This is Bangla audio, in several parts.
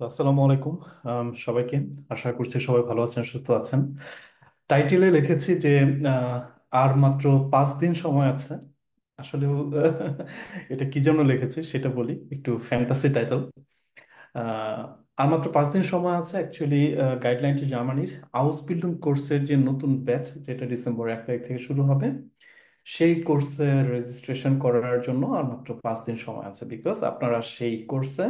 আসসালামু আলাইকুম সবাইকে। আশা করছি সবাই ভালো আছেন, সুস্থ আছেন। টাইটেলে লিখেছি যে আহ, আর মাত্র 5 দিন সময় আছে। আসলে এটা কি জন্য লিখেছি সেটা বলি, একটু ফ্যান্টাসি টাইটেল। আহ, আর মাত্র 5 দিন সময় আছে অ্যাকচুয়ালি। গাইডলাইনটি জার্মানির আউসবিল্ডিং কোর্সের যে নতুন ব্যাচ, যেটা ডিসেম্বর 1 তারিখ থেকে শুরু হবে, সেই কোর্সে রেজিস্ট্রেশন করার জন্য আর মাত্র 5 দিন সময় আছে। বিকজ আপনারা সেই কোর্সে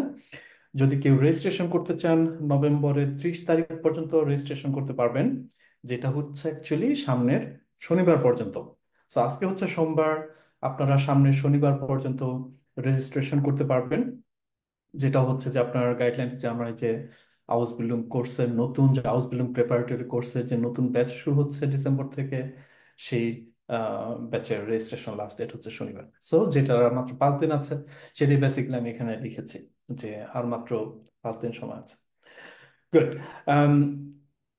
যদি কেউ রেজিস্ট্রেশন করতে চান, নভেম্বরের 30 তারিখ পর্যন্ত রেজিস্ট্রেশন করতে পারবেন, যেটা হচ্ছে অ্যাকচুয়ালি সামনের শনিবার পর্যন্ত। তো আজকে হচ্ছে সোমবার, আপনারা সামনের শনিবার পর্যন্ত রেজিস্ট্রেশন করতে পারবেন। যেটা হচ্ছে যে আপনার গাইডলাইন, যে আমরা এই যে হাউস বিল্ডিং কোর্সের নতুন, যে হাউস বিল্ডিং প্রিপারেটরি কোর্সের যে নতুন ব্যাচ শুরু হচ্ছে ডিসেম্বর থেকে, সেই ব্যাচের রেজিস্ট্রেশন লাস্ট ডেট হচ্ছে শনিবার। সো যেটা আর মাত্র 5 দিন আছে, সেটাই বেসিক্যালি আমি এখানে লিখেছি যে আর মাত্র 5 দিন সময় আছে। গুড।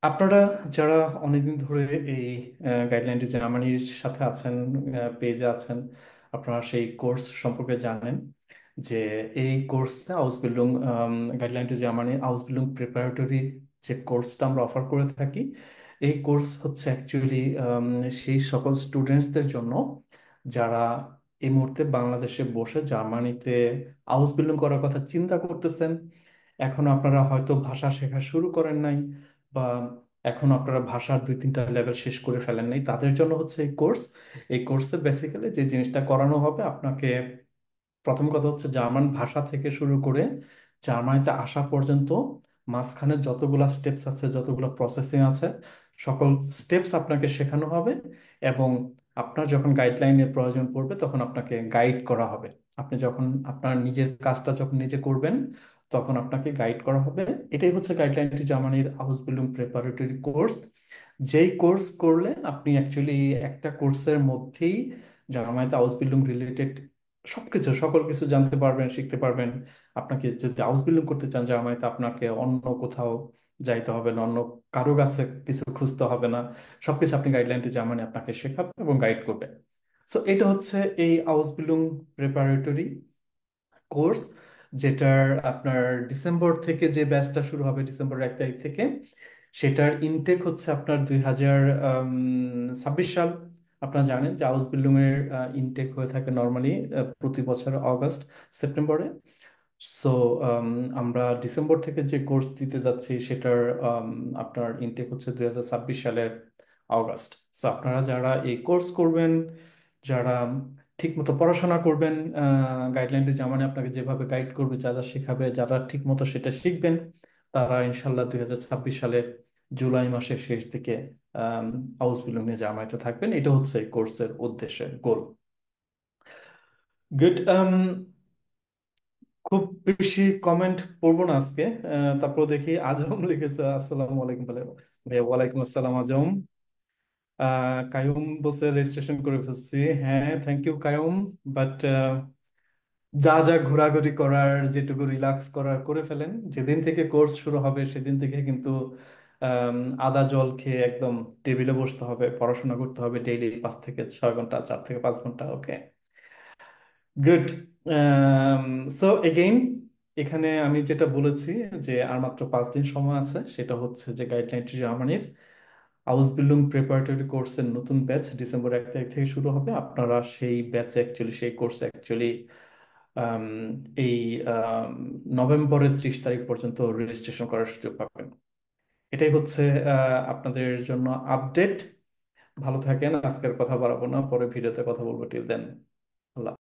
আপনারা যারা অনেকদিন ধরে এই গাইডলাইনটি জার্মানির সাথে আছেন, পেজে আছেন, আপনারা সেই কোর্স সম্পর্কে জানেন যে এই কোর্সটা আউসবিল্ডিং গাইডলাইনটি জার্মানি আউসবিল্ডিং প্রিপারেটরি যে কোর্সটা আমরা অফার করে থাকি, এই কোর্স হচ্ছে অ্যাকচুয়ালি সেই সকল স্টুডেন্টসদের জন্য যারা এই মুহূর্তে বাংলাদেশে বসে জার্মানিতে হাউস বিল্ডিং করার কথা চিন্তা করতেছেন। এখনো আপনারা হয়তো ভাষা শেখা শুরু করেন নাই, বা এখন আপনারা ভাষার 2-3টা লেভেল শেষ করে ফেলেন নাই, তাদের জন্য হচ্ছে এই কোর্স। এই কোর্সে বেসিক্যালি যে জিনিসটা করানো হবে আপনাকে, প্রথম কথা হচ্ছে জার্মান ভাষা থেকে শুরু করে জার্মানিতে আসা পর্যন্ত মাঝখানে যতগুলা স্টেপস আছে, যতগুলো প্রসেসিং আছে, সকল স্টেপস আপনাকে শেখানো হবে। এবং আপনার যখন গাইডলাইনের প্রয়োজন পড়বে তখন আপনাকে গাইড করা হবে। আপনি যখন আপনার নিজের কাজটা যখন নিজে করবেন, তখন আপনাকে গাইড করা হবে। এটাই হচ্ছে গাইডলাইনটি জার্মানির হাউস বিল্ডিং প্রিপারেটরি কোর্স। যেই কোর্স করলে আপনি অ্যাকচুয়ালি একটা কোর্সের মধ্যেই জার্মানিতে হাউস বিল্ডিং রিলেটেড সবকিছু, সকল কিছু জানতে পারবেন, শিখতে পারবেন। আপনাকে যদি হাউস বিল্ডিং করতে চান জার্মানিতে, আপনাকে অন্য কোথাও যাইতে হবে না, অন্য কারো কাছে কিছু খুঁজতে হবে না। সবকিছু আপনি গাইডলাইনটি জার্মানি আপনাকে শেখাবে এবং গাইড করবে। সো এটা হচ্ছে এই হাউস বিল্ডিং প্রিপারেটরি কোর্স, যেটার আপনার ডিসেম্বর থেকে যে ব্যাচটা শুরু হবে, ডিসেম্বর 1 তারিখ থেকে, সেটার ইনটেক হচ্ছে আপনার 2026 সাল। আপনারা জানেন যে হাউস বিল্ডিং এর ইনটেক হয়ে থাকে নর্মালি প্রতি বছর অগস্ট সেপ্টেম্বরে। সো আমরা ডিসেম্বর থেকে যে কোর্স দিতে যাচ্ছি সেটার আপনার ইনটেক হচ্ছে 2026 সালের অগস্ট। সো আপনারা যারা এই কোর্স করবেন, যারা ঠিকমতো পড়াশোনা করবেন, গাইডলাইনটি জার্মানি আপনাকে যেভাবে গাইড করবে, যা যা শেখাবে, যারা ঠিকমতো সেটা শিখবেন, তারা ইনশাল্লাহ 2026 সালের জুলাই মাসের শেষ দিকে হাউস বিল্ডিং নিয়ে জার্মানিতে থাকবেন। এটা হচ্ছে এই কোর্সের উদ্দেশ্য, গোল। গুড। খুব বেশি কমেন্ট পড়বো না আজকে। তারপর দেখি আজম লিখেছে আসসালামু আলাইকুম বলে। ভাইয়া ওয়ালাইকুম আসসালাম আজম। কায়ুম বসে রেজিস্ট্রেশন করে ফেলছি। হ্যাঁ, থ্যাংক ইউ কায়ুম। বাট যা যা ঘোরাঘুরি করার, যেটুকু রিল্যাক্স করার করে ফেলেন। যেদিন থেকে কোর্স শুরু হবে সেদিন থেকে কিন্তু আম, আদা জল খেয়ে একদম টেবিলে বসতে হবে, পড়াশোনা করতে হবে ডেইলি 5 থেকে 6 ঘন্টা, 4 থেকে 5 ঘন্টা। ওকে, গুড। সো এগেইন, এখানে আমি যেটা বলেছি যে আর মাত্র 5 দিন সময় আছে, সেটা হচ্ছে যে গাইডলাইনটি জার্মানির হাউস বিল্ডিং প্রিপারেটরি কোর্সের নতুন ব্যাচ ডিসেম্বর 1 তারিখ থেকে শুরু হবে। আপনারা সেই ব্যাচে অ্যাকচুয়ালি, সেই কোর্সে অ্যাকচুয়ালি আম, এই আম, নভেম্বরের 30 তারিখ পর্যন্ত রেজিস্ট্রেশন করার সুযোগ পাবেন। এটাই হচ্ছে আপনাদের জন্য আপডেট। ভালো থাকেন, আজকের কথা বাড়াবো না, পরে ভিডিওতে কথা বলবো। টিল দেন, আল্লাহ।